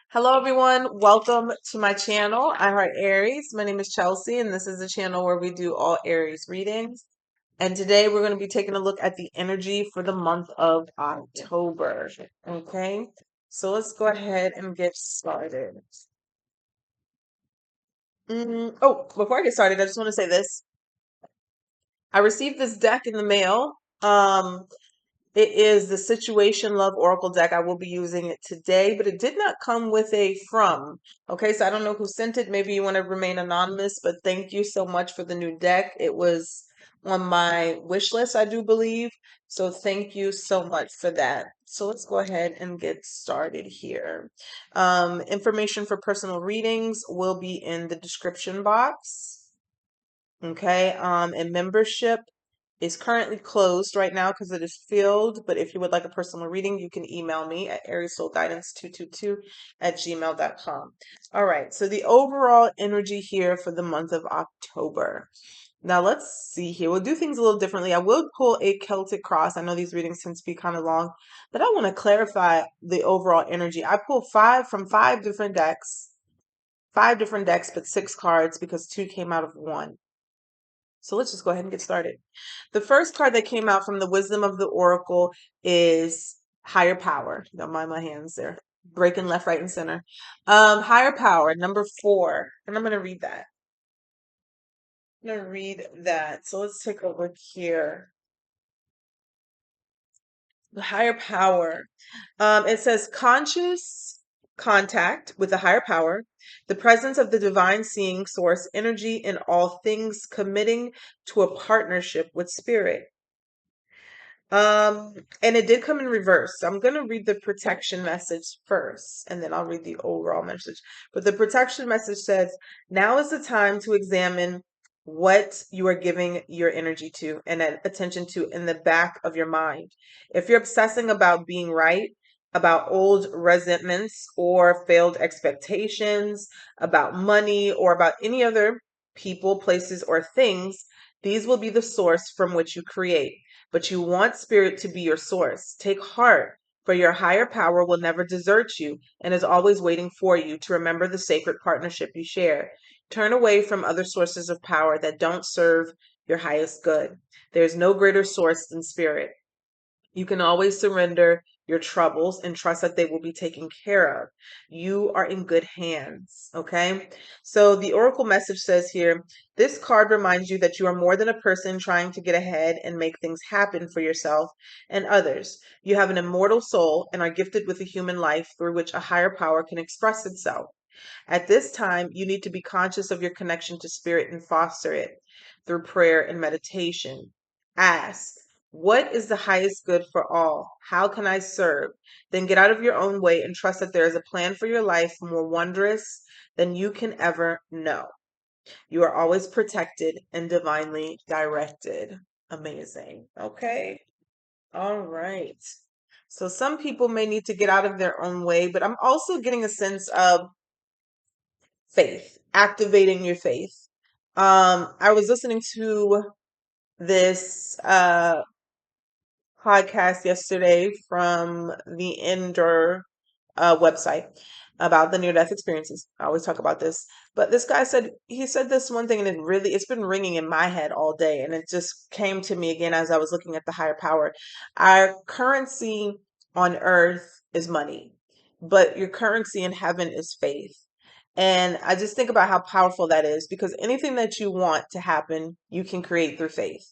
Hello, everyone. Welcome to my channel, I Heart Aries. My name is Chelsea, and this is a channel where we do all Aries readings. And today we're going to be taking a look at the energy for the month of October. Okay, so let's go ahead and get started. Oh, before I get started, I just want to say this. I received this deck in the mail. It is the Situation Love Oracle deck. I will be using it today, but it did not come with a from. Okay, so I don't know who sent it. Maybe you want to remain anonymous, but thank you so much for the new deck. It was on my wish list, I do believe. So thank you so much for that. So let's go ahead and get started here. Information for personal readings will be in the description box. Okay, and membership is currently closed right now because it is filled. But if you would like a personal reading, you can email me at ariessoulguidance222@gmail.com. All right, so the overall energy here for the month of October. Now let's see here. We'll do things a little differently. I will pull a Celtic cross. I know these readings tend to be kind of long, but I want to clarify the overall energy. I pulled five different decks, but 6 cards because 2 came out of 1. So let's just go ahead and get started. The first card that came out from the Wisdom of the Oracle is Higher Power. Don't mind my hands there. Breaking left, right, and center. Higher Power, number 4. And I'm going to read that. I'm going to read that. So let's take a look here. The higher power. It says conscious contact with the higher power, the presence of the divine seeing source energy in all things, committing to a partnership with spirit. And it did come in reverse. So I'm going to read the protection message first, and then I'll read the overall message. But the protection message says, now is the time to examine what you are giving your energy to and attention to in the back of your mind. If you're obsessing about being right, about old resentments or failed expectations, about money, or about any other people, places, or things, these will be the source from which you create. But you want spirit to be your source. Take heart, for your higher power will never desert you and is always waiting for you to remember the sacred partnership you share. Turn away from other sources of power that don't serve your highest good. There is no greater source than spirit. You can always surrender your troubles and trust that they will be taken care of. You are in good hands. Okay. So the oracle message says here, this card reminds you that you are more than a person trying to get ahead and make things happen for yourself and others. You have an immortal soul and are gifted with a human life through which a higher power can express itself. At this time, you need to be conscious of your connection to spirit and foster it through prayer and meditation. Ask, what is the highest good for all? How can I serve? Then get out of your own way and trust that there is a plan for your life more wondrous than you can ever know. You are always protected and divinely directed. Amazing. Okay. All right. So some people may need to get out of their own way, but I'm also getting a sense of faith, activating your faith. I was listening to this podcast yesterday from the Ender website about the near-death experiences. I always talk about this, but this guy said he said this one thing, and it's been ringing in my head all day, and it just came to me again as I was looking at the higher power. Our currency on earth is money, but your currency in heaven is faith. And I just think about how powerful that is because anything that you want to happen, you can create through faith.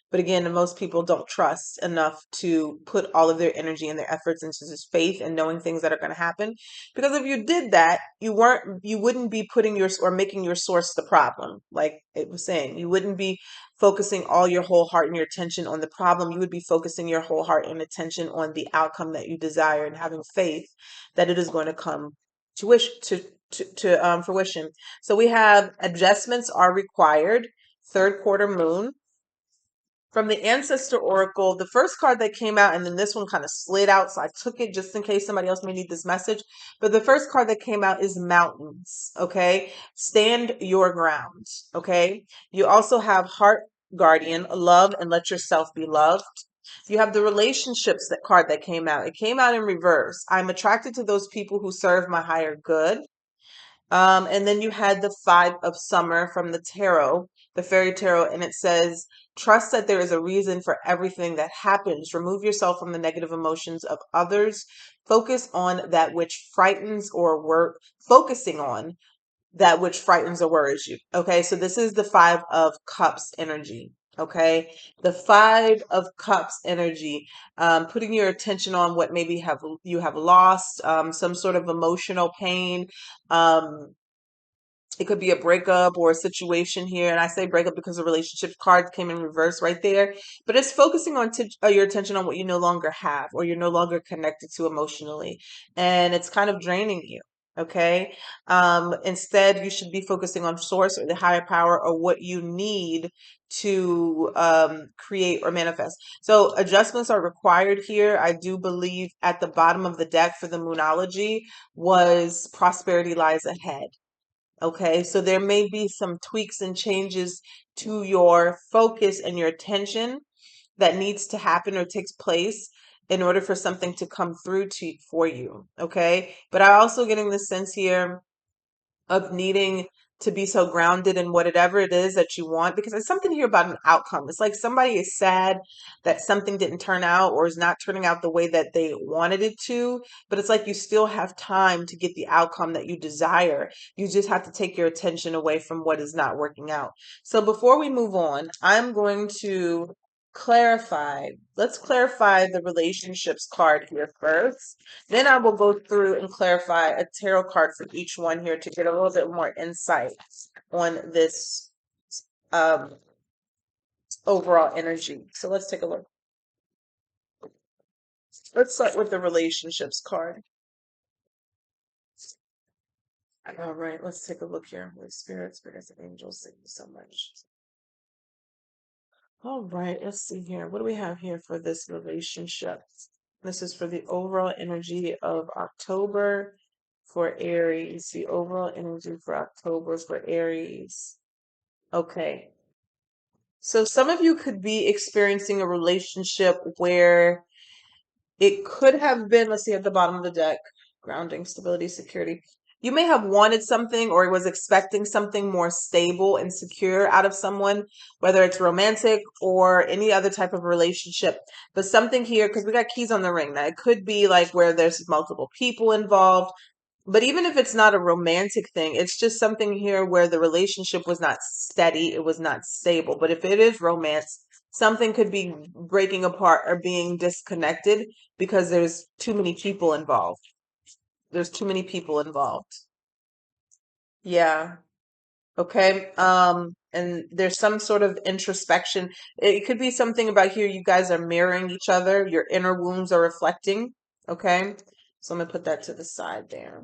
But again, most people don't trust enough to put all of their energy and their efforts into this faith and knowing things that are going to happen. Because if you did that, you wouldn't be putting your or making your source the problem. Like it was saying, you wouldn't be focusing all your whole heart and your attention on the problem. You would be focusing your whole heart and attention on the outcome that you desire and having faith that it is going to come to wish to fruition. So we have adjustments are required. Third quarter moon. From the Ancestor Oracle, the first card that came out, and then this one kind of slid out, so I took it just in case somebody else may need this message. But the first card that came out is Mountains, okay? Stand your ground, okay? You also have Heart Guardian, love and let yourself be loved. You have the relationships that card that came out. It came out in reverse. I'm attracted to those people who serve my higher good. And then you had the Five of Summer from the tarot, the fairy tarot, and it says, trust that there is a reason for everything that happens. Remove yourself from the negative emotions of others. Focus on that which frightens or focusing on that which frightens or worries you. Okay, so this is the Five of Cups energy. Okay, the Five of Cups energy, putting your attention on what maybe you have lost, some sort of emotional pain. Um, it could be a breakup or a situation here. And I say breakup because the relationship card came in reverse right there. But it's focusing on your attention on what you no longer have or you're no longer connected to emotionally. And it's kind of draining you. Okay. Instead, you should be focusing on source or the higher power or what you need to create or manifest. So adjustments are required here. I do believe at the bottom of the deck for the Moonology was prosperity lies ahead. Okay, so there may be some tweaks and changes to your focus and your attention that needs to happen or takes place in order for something to come through for you. Okay, but I'm also getting the sense here of needing to be so grounded in whatever it is that you want, because there's something here about an outcome. It's like somebody is sad that something didn't turn out or is not turning out the way that they wanted it to, but it's like you still have time to get the outcome that you desire. You just have to take your attention away from what is not working out. So before we move on, I'm going to clarify. Let's clarify the relationships card here first. Then I will go through and clarify a tarot card for each one here to get a little bit more insight on this um, overall energy. So let's take a look. Let's start with the relationships card. All right, let's take a look here. Holy Spirit, spirits and angels, thank you so much. All right, let's see here. What do we have here for this relationship? This is for the overall energy of October for Aries. The overall energy for October for Aries. Okay. So some of you could be experiencing a relationship where it could have been, let's see at the bottom of the deck, grounding, stability, security. You may have wanted something or was expecting something more stable and secure out of someone, whether it's romantic or any other type of relationship. But something here, because we got keys on the ring, that it could be like where there's multiple people involved. But even if it's not a romantic thing, it's just something here where the relationship was not steady, it was not stable. But if it is romance, something could be breaking apart or being disconnected because there's too many people involved. There's too many people involved. Yeah. Okay. And there's some sort of introspection. It could be something about here you guys are mirroring each other. Your inner wounds are reflecting. Okay. So I'm gonna put that to the side there.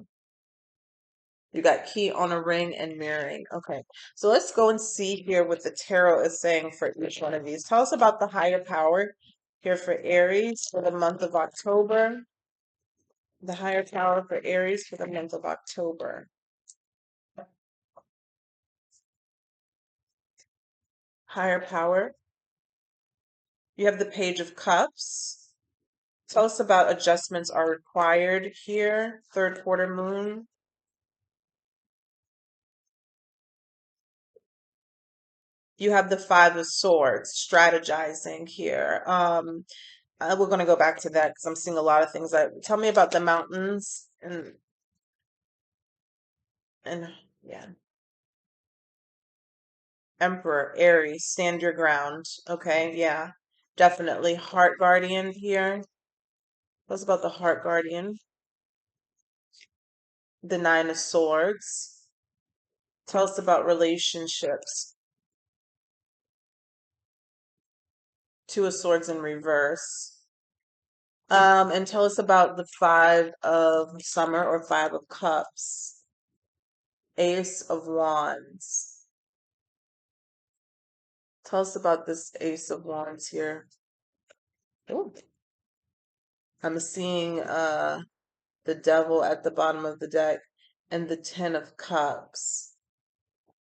You got key on a ring and mirroring. Okay. So let's go and see here what the tarot is saying for each one of these. Tell us about the higher power here for Aries for the month of October. The higher power for Aries for the month of October. Higher power. You have the Page of Cups. Tell us about adjustments are required here. Third quarter moon. You have the Five of Swords, strategizing here. We're going to go back to that because I'm seeing a lot of things. Tell me about the mountains and yeah, Emperor, Aries, stand your ground. Okay, yeah, definitely. Heart Guardian here. What's about the Heart Guardian? The Nine of Swords. Tell us about relationships. Two of Swords in reverse. And tell us about the Five of Summer or Five of Cups. Ace of Wands. Tell us about this Ace of Wands here. Ooh. I'm seeing the Devil at the bottom of the deck and the Ten of Cups.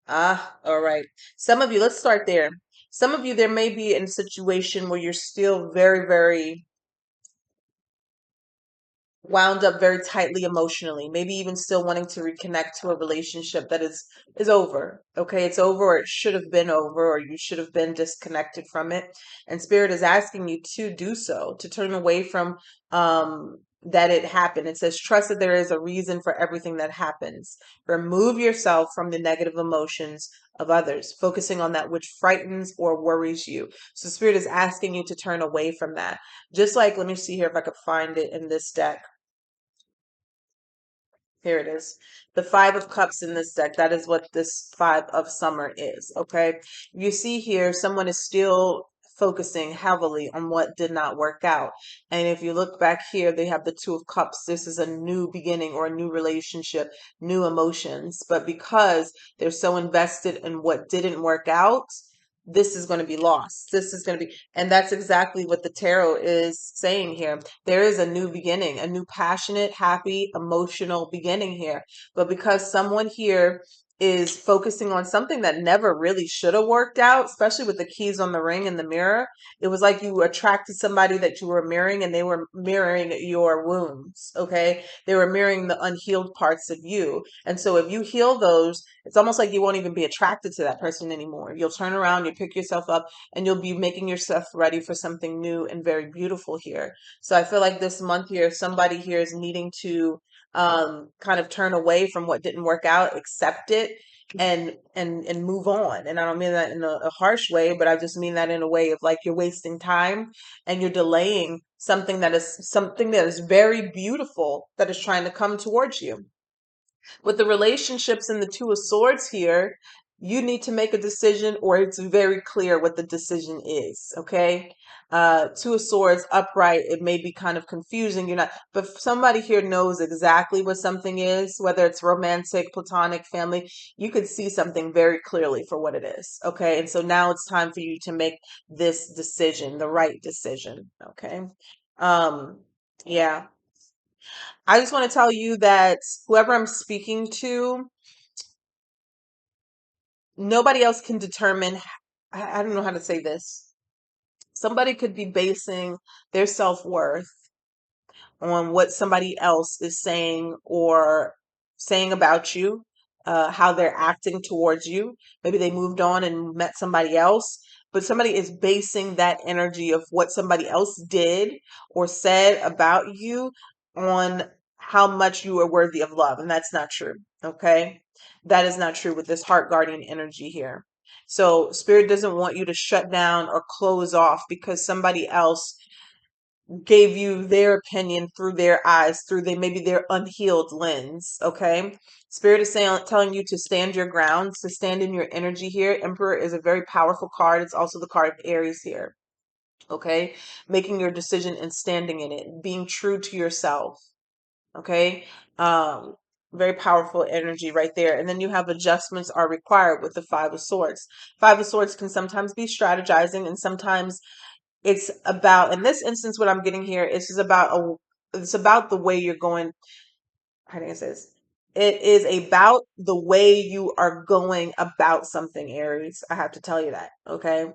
Ah, all right. Some of you, let's start there. Some of you, there may be in a situation where you're still very, very wound up very tightly emotionally, maybe even still wanting to reconnect to a relationship that is over. Okay, it's over, or it should have been over, or you should have been disconnected from it. And spirit is asking you to do so, to turn away from that it happened. It says trust that there is a reason for everything that happens. Remove yourself from the negative emotions of others, focusing on that which frightens or worries you. So spirit is asking you to turn away from that. Just like, let me see here if I could find it in this deck. Here it is. The Five of Cups in this deck. That is what this Five of Summer is. Okay. You see here, someone is still focusing heavily on what did not work out. And if you look back here, they have the Two of Cups. This is a new beginning or a new relationship, new emotions. But because they're so invested in what didn't work out, this is going to be lost. This is going to be, and that's exactly what the tarot is saying here. There is a new beginning, a new passionate, happy, emotional beginning here. But because someone here is focusing on something that never really should have worked out, especially with the keys on the ring and the mirror, it was like you attracted somebody that you were mirroring and they were mirroring your wounds. Okay. They were mirroring the unhealed parts of you. And so if you heal those, it's almost like you won't even be attracted to that person anymore. You'll turn around, you pick yourself up, and you'll be making yourself ready for something new and very beautiful here. So I feel like this month here, somebody here is needing to kind of turn away from what didn't work out, accept it, and move on. And I don't mean that in a harsh way, but I just mean that in a way of like you're wasting time and you're delaying something that is very beautiful that is trying to come towards you. With the relationships and the Two of Swords here, you need to make a decision, or it's very clear what the decision is. Okay. Two of Swords upright, it may be kind of confusing. You're not, but if somebody here knows exactly what something is, whether it's romantic, platonic, family, you could see something very clearly for what it is. Okay. And so now it's time for you to make this decision, the right decision. Okay. Um, yeah. I just want to tell you that whoever I'm speaking to, nobody else can determine. I don't know how to say this. Somebody could be basing their self-worth on what somebody else is saying or saying about you, how they're acting towards you. Maybe they moved on and met somebody else, but somebody is basing that energy of what somebody else did or said about you on how much you are worthy of love. And that's not true. Okay. That is not true with this heart guardian energy here. So spirit doesn't want you to shut down or close off because somebody else gave you their opinion through their eyes, through maybe their unhealed lens. Okay. Spirit is saying, telling you to stand your ground, to stand in your energy here. Emperor is a very powerful card. It's also the card of Aries here. Okay. Making your decision and standing in it, being true to yourself. Okay. Um, Very powerful energy right there. And then you have adjustments are required with the Five of Swords. Five of Swords can sometimes be strategizing, and sometimes it's about, in this instance, what I'm getting here is just about it's about the way you're going. How do I say this? It is about the way you are going about something, Aries. I have to tell you that. Okay.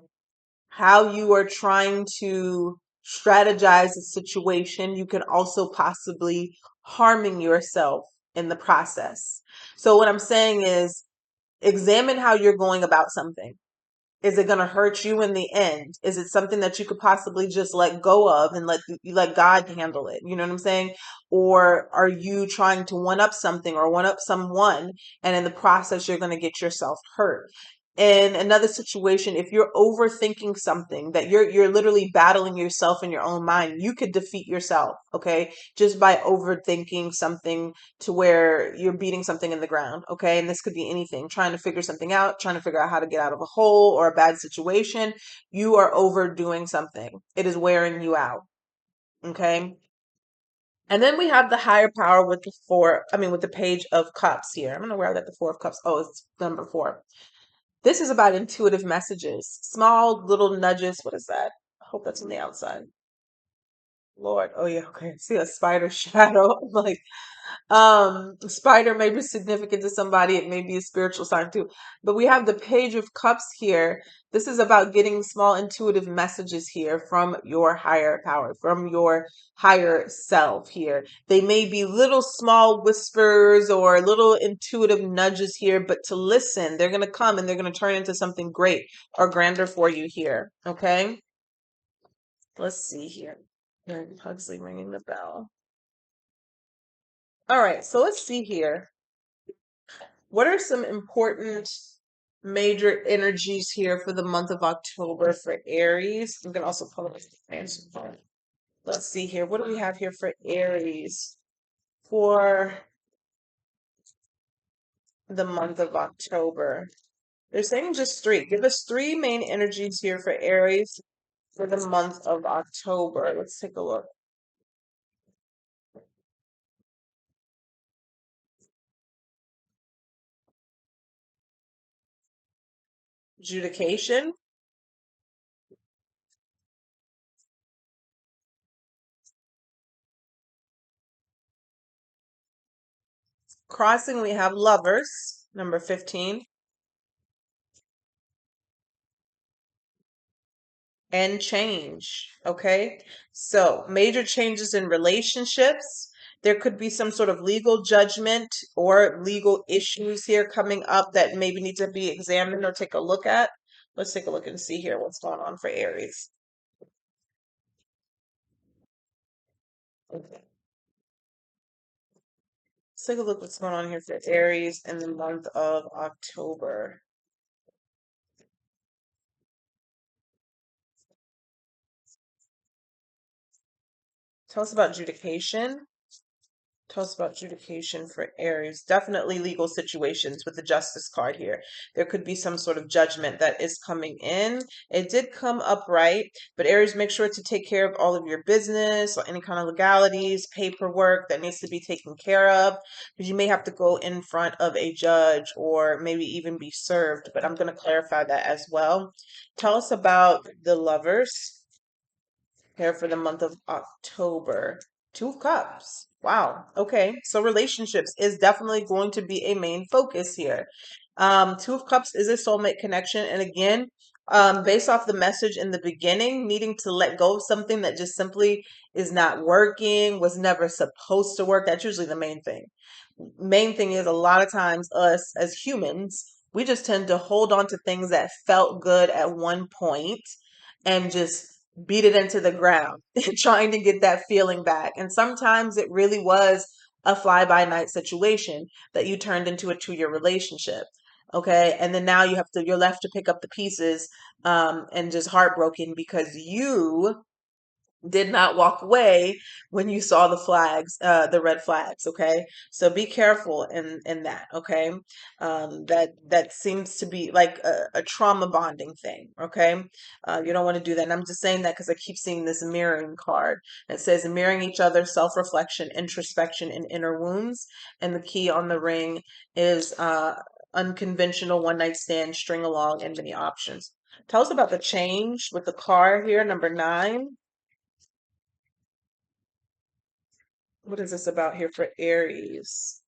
How you are trying to strategize a situation. You can also possibly harming yourself in the process. So what I'm saying is examine how you're going about something. Is it going to hurt you in the end? Is it something that you could possibly just let go of and let God handle it? You know what I'm saying? Or are you trying to one up something or one up someone, and in the process you're going to get yourself hurt? In another situation, if you're overthinking something that you're literally battling yourself in your own mind, you could defeat yourself, okay? Just by overthinking something to where you're beating something in the ground, okay? And this could be anything, trying to figure something out, trying to figure out how to get out of a hole or a bad situation. You are overdoing something. It is wearing you out, okay? And then we have the higher power with with the Page of Cups here. I don't know where I got the Four of Cups. Oh, it's number 4. This is about intuitive messages, small little nudges. What is that? I hope that's on the outside. Lord. Oh yeah, okay. I see a spider shadow. I'm like, spider may be significant to somebody. It may be a spiritual sign too. But we have the Page of Cups here. This is about getting small intuitive messages here from your higher power, from your higher self here. They may be little small whispers or little intuitive nudges here, but to listen, they're going to come and they're going to turn into something great or grander for you here. Okay? Let's see here. Pugsley ringing the bell. All right, so let's see here. What are some important major energies here for the month of October for Aries? I'm going to also pull up the answer card. Let's see here. What do we have here for Aries for the month of October? They're saying just three. Give us three main energies here for Aries for the month of October. Let's take a look. Adjudication. Crossing, we have lovers, number 15. And change. Okay. So, major changes in relationships. There could be some sort of legal judgment or legal issues here coming up that maybe need to be examined or take a look at. Let's take a look and see here what's going on for Aries. Okay. Let's take a look what's going on here for Aries in the month of October. Tell us about adjudication. Tell us about adjudication for Aries. Definitely legal situations with the Justice card here. There could be some sort of judgment that is coming in. It did come up right, but Aries, make sure to take care of all of your business or any kind of legalities, paperwork that needs to be taken care of, because you may have to go in front of a judge or maybe even be served. But I'm going to clarify that as well. Tell us about the lovers here for the month of October. Two of Cups. Wow. Okay. So relationships is definitely going to be a main focus here. Two of Cups is a soulmate connection. And again, based off the message in the beginning, needing to let go of something that just simply is not working, was never supposed to work. That's usually the main thing. Main thing is a lot of times us as humans, we just tend to hold on to things that felt good at one point and just beat it into the ground trying to get that feeling back. And sometimes it really was a fly by night situation that you turned into a 2-year relationship. Okay. And then now you're left to pick up the pieces and just heartbroken because you did not walk away when you saw the flags, the red flags. Okay, so be careful in that. Okay, that seems to be like a trauma bonding thing. Okay, you don't want to do that. And I'm just saying that because I keep seeing this mirroring card that says mirroring each other, self-reflection, introspection, and inner wounds. And the key on the ring is unconventional one night stand, string along, and many options. Tell us about the change with the car here, number 9. What is this about here for Aries?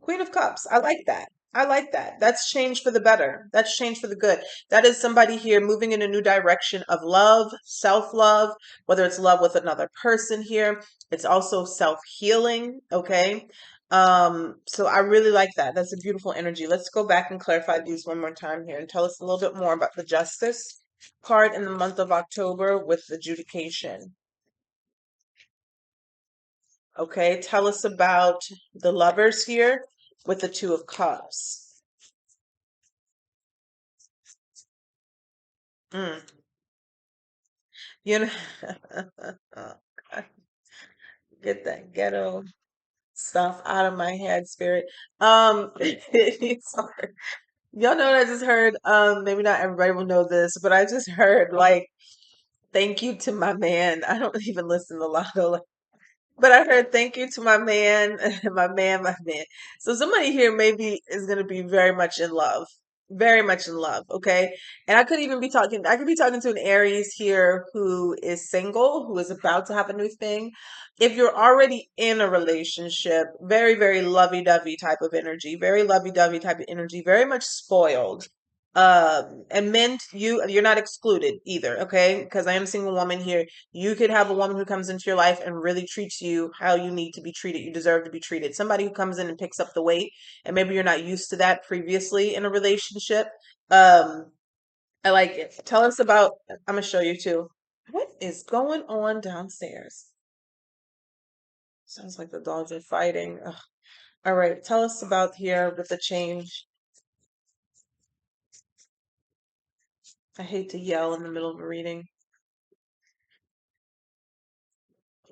Queen of Cups. I like that. I like that. That's change for the better. That's change for the good. That is somebody here moving in a new direction of love, self-love, whether it's love with another person here. It's also self-healing, okay? So I really like that. That's a beautiful energy. Let's go back and clarify these one more time here and tell us a little bit more about the Justice card in the month of October with adjudication. Okay, tell us about the lovers here with the Two of Cups. Mm. You know, oh, God, get that ghetto stuff out of my head, spirit. Sorry. Y'all know what I just heard? Maybe not everybody will know this, but I just heard like thank you to my man. I don't even listen to Lotto, but I heard thank you to my man, my man, my man. So somebody here maybe is gonna be very much in love. very much in love, okay? And I could be talking to an Aries here who is single, who is about to have a new thing. If you're already in a relationship, very, very lovey-dovey type of energy, very lovey-dovey type of energy, very much spoiled. And men, you're not excluded either, okay? Because I am a single woman here. You could have a woman who comes into your life and really treats you how you need to be treated. You deserve to be treated. Somebody who comes in and picks up the weight, and maybe you're not used to that previously in a relationship. Um, I like it. Tell us about, I'm gonna show you too. What is going on downstairs? Sounds like the dogs are fighting. Ugh. All right, tell us about here with the change. I hate to yell in the middle of a reading.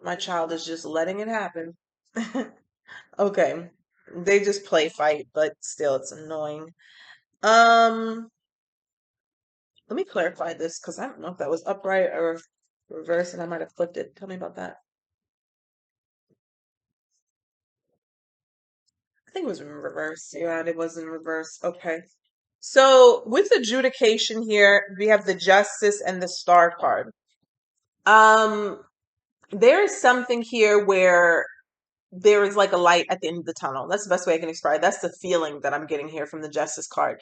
My child is just letting it happen. Okay. They just play fight, but still it's annoying. Um, Let me clarify this because I don't know if that was upright or reverse and I might have flipped it. Tell me about that. I think it was in reverse. Yeah, it was in reverse. Okay. So with adjudication here, we have the justice and the star card. Um, there is something here where there is like a light at the end of the tunnel. That's the best way I can describe it. That's the feeling that I'm getting here from the justice card.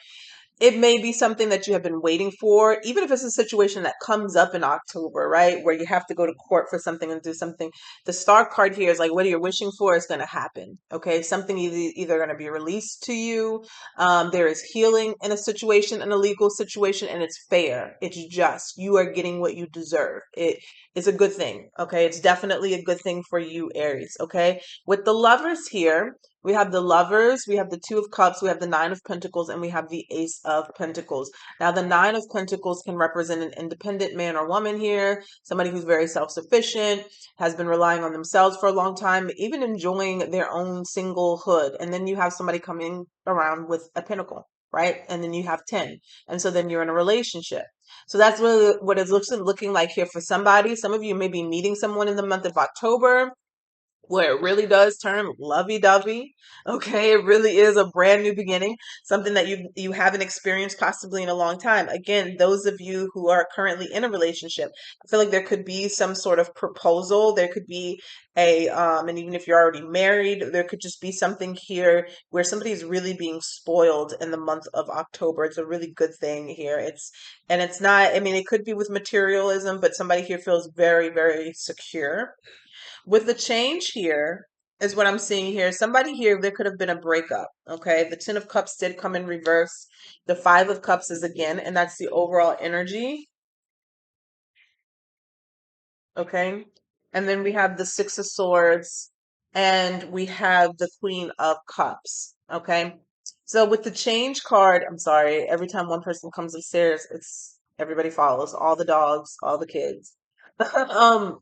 It may be something that you have been waiting for, even if it's a situation that comes up in October, right? Where you have to go to court for something and do something. The star card here is like what you're wishing for is going to happen. Okay. Something either going to be released to you. There is healing in a situation, in a legal situation, and it's fair. It's just. You are getting what you deserve. It is a good thing. Okay. It's definitely a good thing for you, Aries. Okay. With the lovers here, we have the lovers, we have the two of cups, we have the nine of pentacles, and we have the ace of pentacles. Now, the nine of pentacles can represent an independent man or woman here, somebody who's very self-sufficient, has been relying on themselves for a long time, even enjoying their own singlehood. And then you have somebody coming around with a pentacle, right? And then you have 10. And so then you're in a relationship. So that's really what it's looking like here for somebody. Some of you may be meeting someone in the month of October where it really does turn lovey-dovey. Okay, it really is a brand new beginning, something that you haven't experienced possibly in a long time. Again, those of you who are currently in a relationship, I feel like there could be some sort of proposal. There could be and even if you're already married, there could just be something here where somebody's really being spoiled in the month of October. It's a really good thing here. It's not, I mean, it could be with materialism, but somebody here feels very, very secure with the change here is what I'm seeing here. Somebody here, there could have been a breakup. Okay. The 10 of cups did come in reverse. The 5 of cups is again, and that's the overall energy. Okay. And then we have the 6 of swords and we have the Queen of Cups. Okay. So with the change card, I'm sorry, every time one person comes upstairs, it's everybody follows, all the dogs, all the kids. um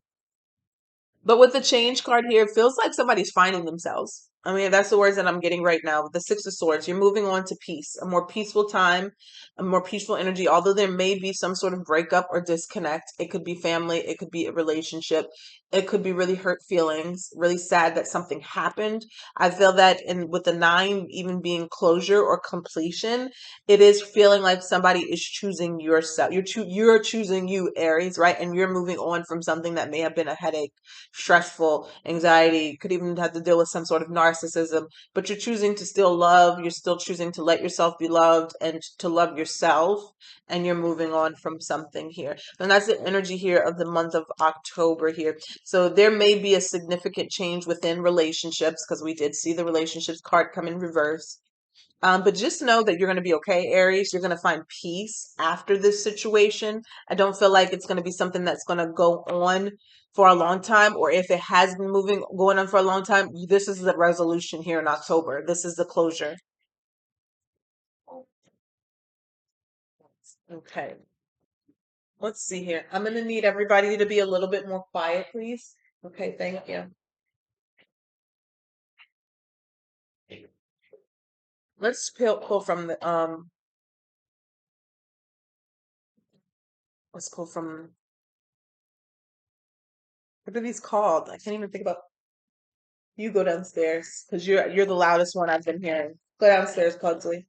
But with the change card here, it feels like somebody's finding themselves. I mean, that's the words that I'm getting right now. With the Six of Swords, you're moving on to peace, a more peaceful time, a more peaceful energy. Although there may be some sort of breakup or disconnect, it could be family, it could be a relationship, it could be really hurt feelings, really sad that something happened. I feel that in with the nine even being closure or completion, it is feeling like somebody is choosing yourself. You're choosing you, Aries, right? And you're moving on from something that may have been a headache, stressful, anxiety, could even have to deal with some sort of narcissism, but you're choosing to still love, you're still choosing to let yourself be loved and to love yourself, and you're moving on from something here. And that's the energy here of the month of October here. So there may be a significant change within relationships because we did see the relationships card come in reverse. But just know that you're going to be okay, Aries. You're going to find peace after this situation. I don't feel like it's going to be something that's going to go on for a long time, or if it has been going on for a long time, this is the resolution here in October. This is the closure. Okay. Let's see here. I'm going to need everybody to be a little bit more quiet, please. Okay, thank you. Let's pull from the let's pull from what are these called? I can't even think about. You go downstairs because you're the loudest one I've been hearing. Go downstairs, Pugsley.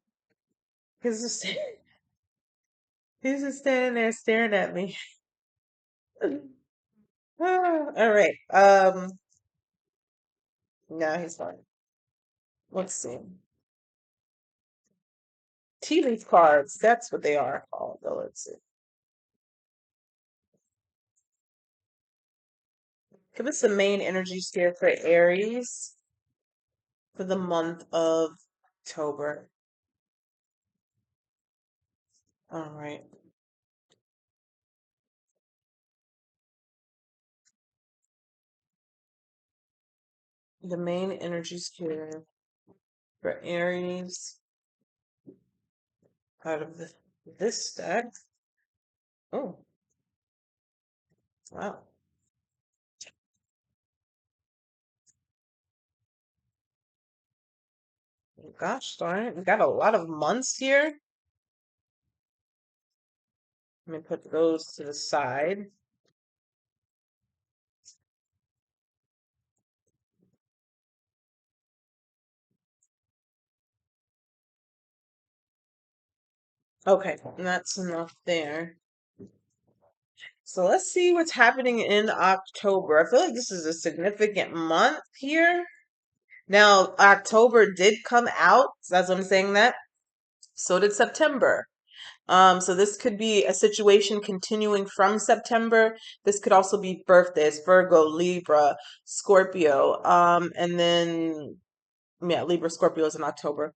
He's just he's just standing there staring at me. All right. No, he's fine. Let's see. Tea leaf cards. That's what they are called. Though. Let's see. Give us the main energy sphere for Aries for the month of October. All right. The main energy sphere for Aries out of this deck. Oh, wow. Gosh darn it. We got a lot of months here. Let me put those to the side. Okay, that's enough there. So let's see what's happening in October. I feel like this is a significant month here. Now, October did come out. So that's what I'm saying that. So did September. So this could be a situation continuing from September. This could also be birthdays, Virgo, Libra, Scorpio. And then yeah, Libra, Scorpio is in October.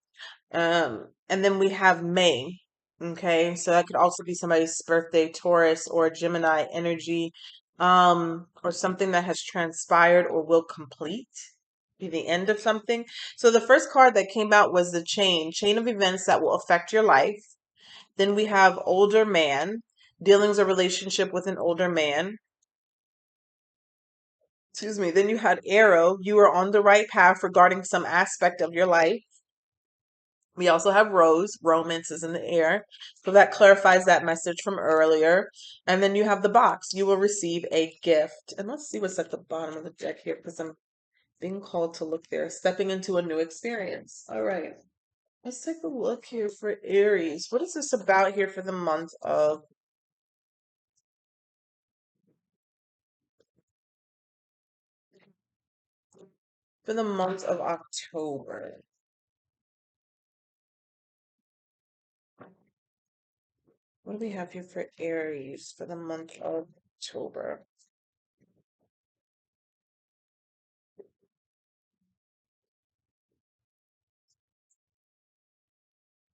And then we have May. Okay, so that could also be somebody's birthday, Taurus or Gemini energy, or something that has transpired or will complete, be the end of something. So the first card that came out was the chain of events that will affect your life. Then we have older man, dealings or relationship with an older man. Excuse me. Then you had arrow, you are on the right path regarding some aspect of your life. We also have rose, romance is in the air. So that clarifies that message from earlier. And then you have the box, you will receive a gift. And let's see what's at the bottom of the deck here because I'm being called to look there. Stepping into a new experience. All right. Let's take a look here for Aries. What is this about here for the month of October? What do we have here for Aries for the month of October?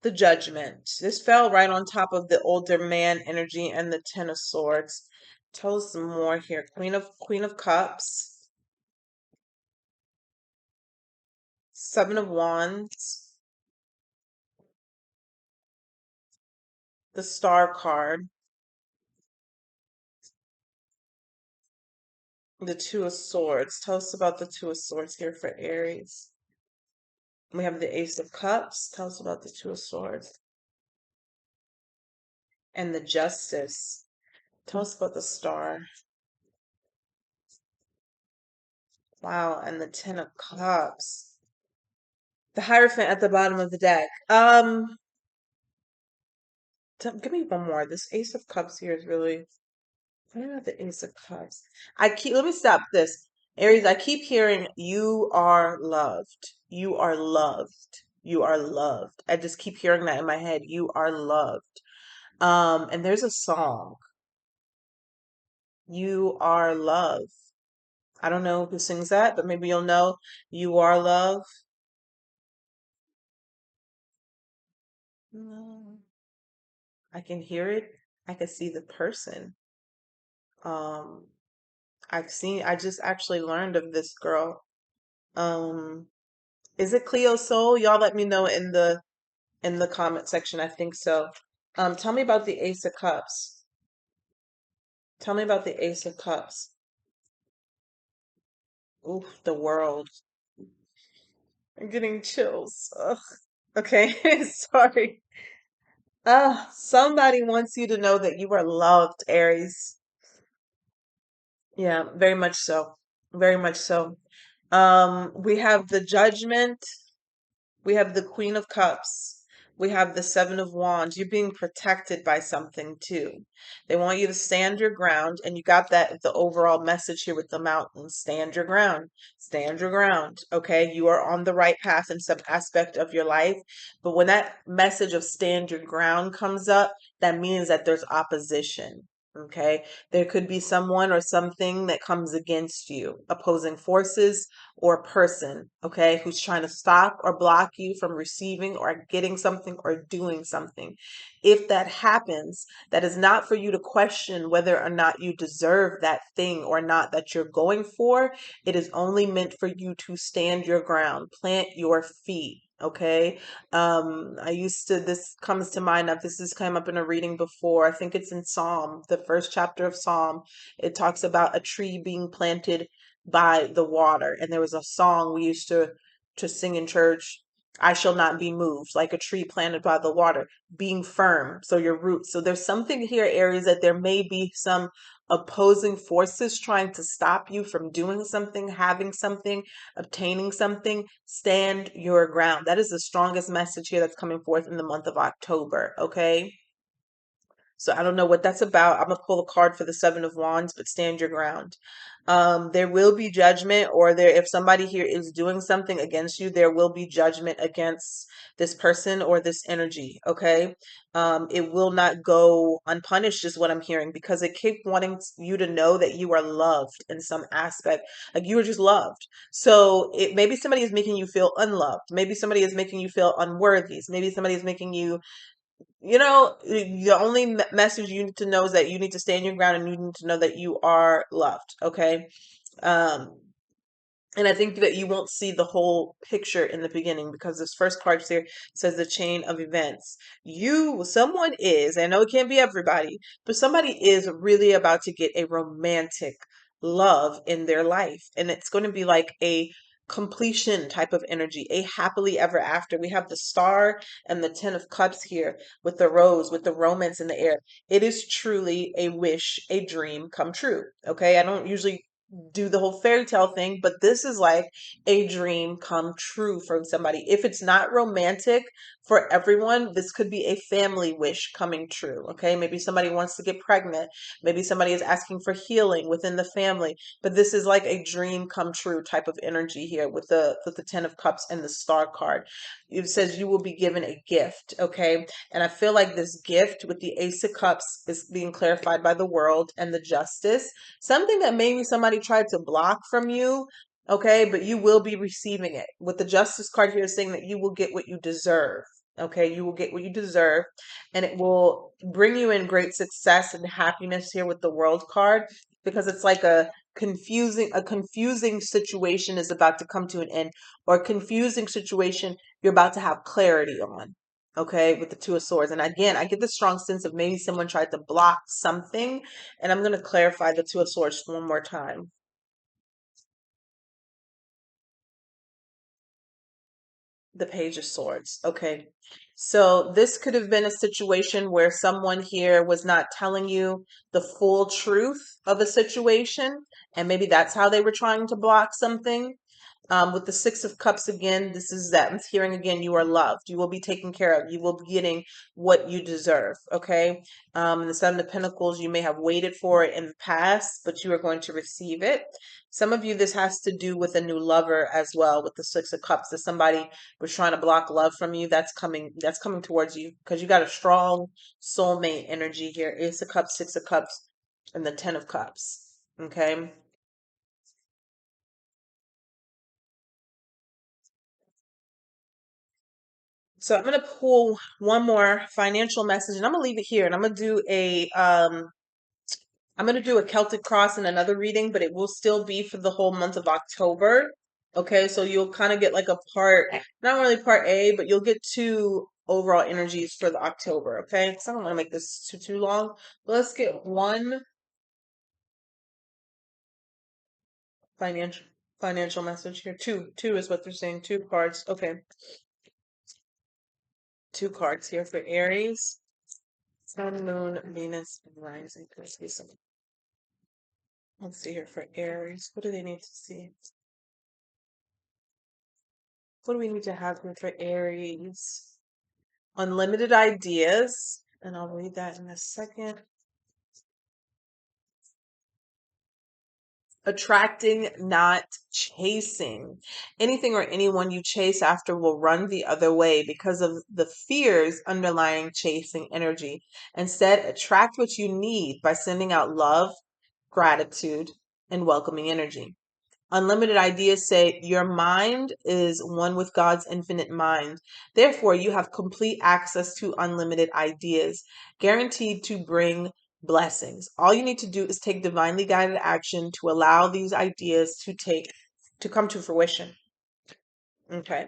The Judgment. This fell right on top of the older man energy and the Ten of Swords. Tell us some more here. Queen of Cups, Seven of Wands, the Star card, the Two of Swords. Tell us about the Two of Swords here for Aries. We have the Ace of Cups. Tell us about the Two of Swords. And the Justice. Tell us about the Star. Wow, and the Ten of Cups. The Hierophant at the bottom of the deck. Give me one more. This Ace of Cups here is really. What about the Ace of Cups? Let me stop this. Aries, I keep hearing you are loved. You are loved. You are loved. I just keep hearing that in my head. You are loved. And there's a song. You are love. I don't know who sings that, but maybe you'll know. You are love. Mm, I can hear it. I can see the person. Um, I just actually learned of this girl. Um, is it Cleo Soul? Y'all let me know in the comment section. I think so. Tell me about the Ace of Cups. Tell me about the Ace of Cups. Oof, the world. I'm getting chills. Ugh. Okay, sorry. Somebody wants you to know that you are loved, Aries. Yeah, very much so. Very much so. We have the Judgment. We have the Queen of Cups, we have the Seven of Wands. You're being protected by something too. They want you to stand your ground, and you got that the overall message here with the mountain. Stand your ground. Stand your ground. Okay, you are on the right path in some aspect of your life. But when that message of stand your ground comes up, that means that there's opposition. Okay, there could be someone or something that comes against you, opposing forces or person, okay, who's trying to stop or block you from receiving or getting something or doing something. If that happens, that is not for you to question whether or not you deserve that thing or not that you're going for. It is only meant for you to stand your ground, plant your feet. Okay. I used to, this comes to mind of this has come up in a reading before. I think it's in Psalm, the first chapter of Psalm. It talks about a tree being planted by the water. And there was a song we used to sing in church. I shall not be moved, like a tree planted by the water, being firm. So your roots. So there's something here, Aries, that there may be some opposing forces trying to stop you from doing something, having something, obtaining something. Stand your ground. That is the strongest message here that's coming forth in the month of October. Okay. So I don't know what that's about. I'm gonna pull a card for the Seven of Wands, but stand your ground. There will be judgment, or there, if somebody here is doing something against you, there will be judgment against this person or this energy. Okay. It will not go unpunished, is what I'm hearing, because it keep wanting you to know that you are loved in some aspect, like you are just loved. So it maybe somebody is making you feel unloved. Maybe somebody is making you feel unworthy. Maybe somebody is making you, the only message you need to know is that you need to stand your ground and you need to know that you are loved. Okay. Um, and I think that you won't see the whole picture in the beginning because this first card here says the chain of events. Someone is, I know it can't be everybody, but somebody is really about to get a romantic love in their life. And it's going to be like a completion type of energy, a happily ever after. We have the star and the 10 of cups here with the rose, with the romance in the air. It is truly a wish, a dream come true. Okay. I don't usually do the whole fairy tale thing, but this is like a dream come true for somebody. If it's not romantic for everyone, this could be a family wish coming true. Okay. Maybe somebody wants to get pregnant. Maybe somebody is asking for healing within the family, but this is like a dream come true type of energy here with the 10 of cups and the star card. It says you will be given a gift. Okay. And I feel like this gift with the ace of cups is being clarified by the world and the justice, something that maybe somebody tried to block from you. Okay, but you will be receiving it. With the justice card here saying that you will get what you deserve. Okay, you will get what you deserve, and it will bring you in great success and happiness here with the world card, because it's like a confusing situation is about to come to an end, or a confusing situation you're about to have clarity on. Okay, with the two of swords. And again, I get the strong sense of maybe someone tried to block something, and I'm going to clarify the two of swords one more time. The page of swords. Okay. So this could have been a situation where someone here was not telling you the full truth of a situation, and maybe that's how they were trying to block something. With the Six of Cups again, this is that I'm hearing again, you are loved. You will be taken care of. You will be getting what you deserve. Okay. The Seven of Pentacles, you may have waited for it in the past, but you are going to receive it. Some of you, this has to do with a new lover as well, with the Six of Cups. That somebody was trying to block love from you. That's coming towards you because you got a strong soulmate energy here. Ace of Cups, Six of Cups, and the 10 of Cups. Okay. So I'm gonna pull one more financial message, and I'm gonna leave it here, and I'm gonna do a Celtic cross in another reading, but it will still be for the whole month of October. Okay, so you'll kind of get like a part, not really part A, but you'll get two overall energies for the October. Okay, so I don't want to make this too long, but let's get one financial financial message here. Two is what they're saying. Two cards. Okay, two cards here for Aries. Sun, Moon, Venus, and Rising. Let's see some. Let's see here for Aries. What do they need to see? What do we need to have here for Aries? Unlimited ideas, and I'll read that in a second. Attracting, not chasing. Anything or anyone you chase after will run the other way because of the fears underlying chasing energy. Instead, attract what you need by sending out love, gratitude, and welcoming energy. Unlimited ideas say your mind is one with God's infinite mind. Therefore, you have complete access to unlimited ideas, guaranteed to bring blessings. All you need to do is take divinely guided action to allow these ideas to come to fruition. Okay.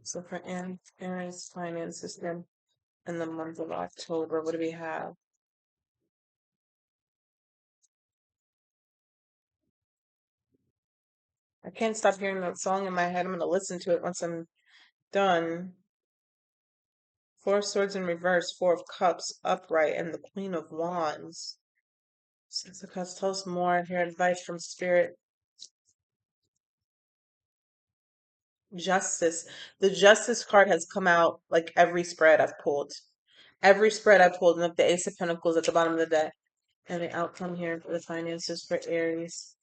So for Aries finance system in the month of October, what do we have? I can't stop hearing that song in my head. I'm going to listen to it once I'm done. Four of Swords in reverse, Four of Cups upright, and the Queen of Wands. Six of Cups, tell us more. Hear advice from Spirit. Justice. The Justice card has come out like every spread I've pulled. Every spread I pulled, and like the Ace of Pentacles at the bottom of the deck. And the outcome here for the finances for Aries.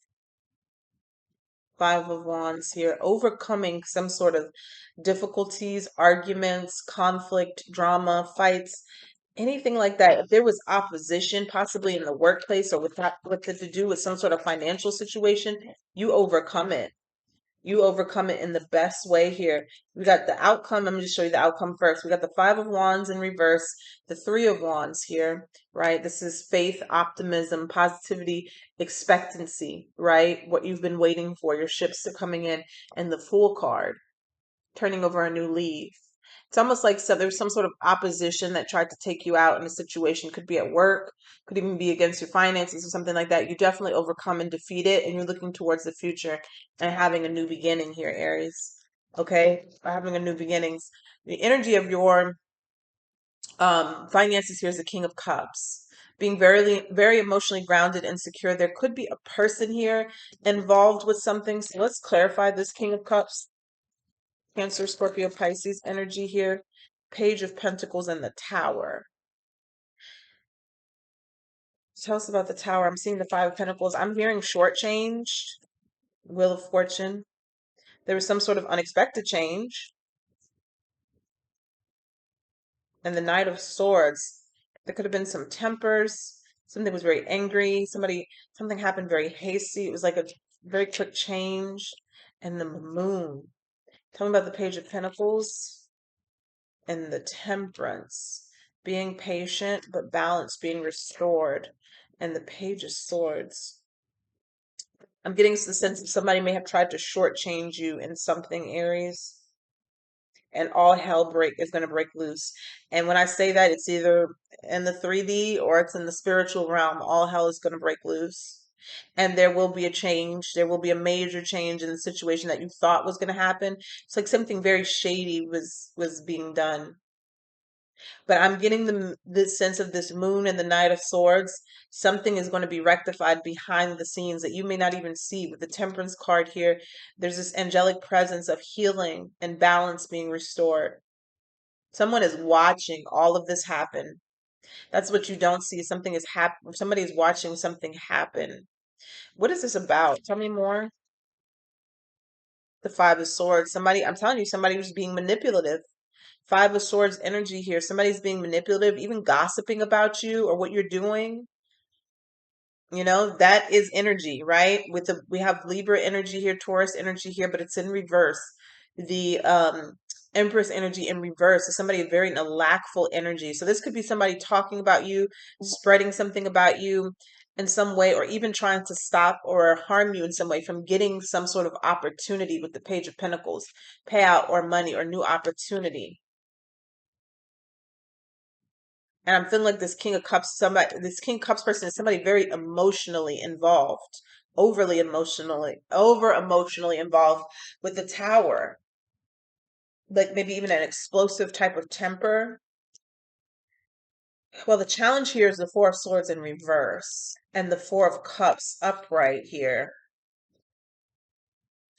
Five of Wands here. Overcoming some sort of difficulties, arguments, conflict, drama, fights, anything like that. If there was opposition, possibly in the workplace or with it to do with some sort of financial situation, you overcome it. You overcome it in the best way here. We got the outcome. I'm going to show you the outcome first. We got the Five of Wands in reverse, the Three of Wands here, right? This is faith, optimism, positivity, expectancy, right? What you've been waiting for, your ships are coming in, and the Fool card, turning over a new leaf. It's almost like there's some sort of opposition that tried to take you out in a situation. Could be at work, could even be against your finances or something like that. You definitely overcome and defeat it, and you're looking towards the future and having a new beginning here, Aries. Okay, having a new beginnings. The energy of your finances here is the King of Cups. Being very emotionally grounded and secure. There could be a person here involved with something. So let's clarify this King of Cups. Cancer, Scorpio, Pisces energy here. Page of Pentacles and the Tower. Tell us about the Tower. I'm seeing the Five of Pentacles. I'm hearing shortchanged. Wheel of Fortune. There was some sort of unexpected change. And the Knight of Swords. There could have been some tempers. Something was very angry. Something happened very hasty. It was like a very quick change. And the Moon. Tell me about the Page of Pentacles and the Temperance. Being patient, but balance being restored. And the Page of Swords. I'm getting the sense that somebody may have tried to shortchange you in something, Aries, and all hell is going to break loose. And when I say that, it's either in the 3D or it's in the spiritual realm. All hell is going to break loose. And there will be a change. There will be a major change in the situation that you thought was going to happen. It's like something very shady was being done. But I'm getting this sense of this Moon and the Knight of Swords. Something is going to be rectified behind the scenes that you may not even see. With the Temperance card here, there's this angelic presence of healing and balance being restored. Someone is watching all of this happen. That's what you don't see. Something is somebody is watching something happen. What is this about? Tell me more. The Five of Swords. I'm telling you, somebody was being manipulative. Five of Swords energy here. Somebody's being manipulative, even gossiping about you or what you're doing. That is energy, right? We have Libra energy here, Taurus energy here, but it's in reverse. The Empress energy in reverse is somebody very in a lackful energy. So this could be somebody talking about you, spreading something about you in some way, or even trying to stop or harm you in some way from getting some sort of opportunity with the Page of Pentacles, payout or money or new opportunity. And I'm feeling like this this King of Cups person is somebody very emotionally involved, over emotionally involved with the Tower. like maybe even an explosive type of temper. Well, the challenge here is the Four of Swords in reverse and the Four of Cups upright here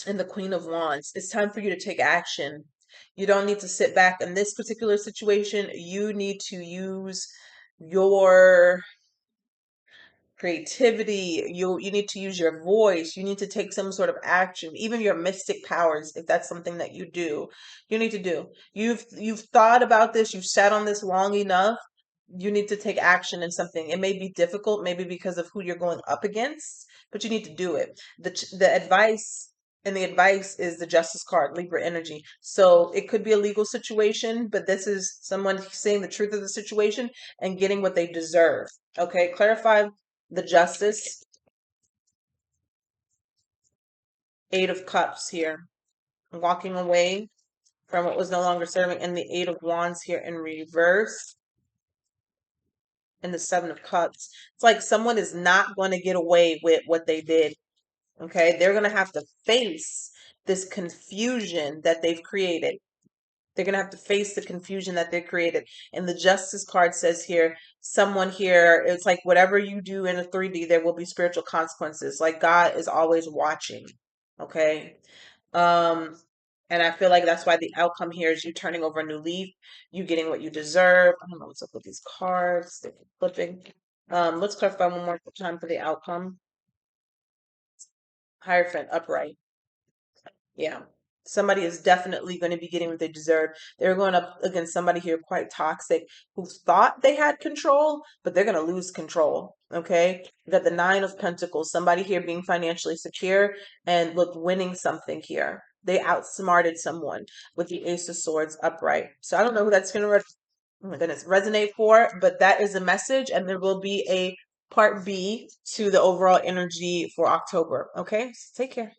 and the Queen of Wands. It's time for you to take action. You don't need to sit back in this particular situation. You need to use your creativity. You need to use your voice. You need to take some sort of action, even your mystic powers, if that's something that you do. You need to do. You've thought about this, you've sat on this long enough. You need to take action in something. It may be difficult, maybe because of who you're going up against, but you need to do it. The advice, and the advice is the Justice card, Libra energy. So it could be a legal situation, but this is someone saying the truth of the situation and getting what they deserve. Okay, clarify the Justice, Eight of Cups here, walking away from what was no longer serving, and the Eight of Wands here in reverse, and the Seven of Cups. It's like someone is not going to get away with what they did. Okay, they're going to have to face this confusion that they've created. They're going to have to face the confusion that they created. And the Justice card says here, someone here, it's like whatever you do in a 3D, there will be spiritual consequences. Like God is always watching. Okay. Um, and I feel like that's why the outcome here is you turning over a new leaf, you getting what you deserve. I don't know what's up with these cards. They're flipping. Let's clarify one more time for the outcome. Hierophant upright. Yeah. Somebody is definitely going to be getting what they deserve. They're going up against somebody here quite toxic who thought they had control, but they're going to lose control. Okay. You got the Nine of Pentacles, somebody here being financially secure and look, winning something here. They outsmarted someone with the Ace of Swords upright. So I don't know who that's going to, oh my goodness, resonate for, but that is a message, and there will be a part B to the overall energy for October. Okay. So take care.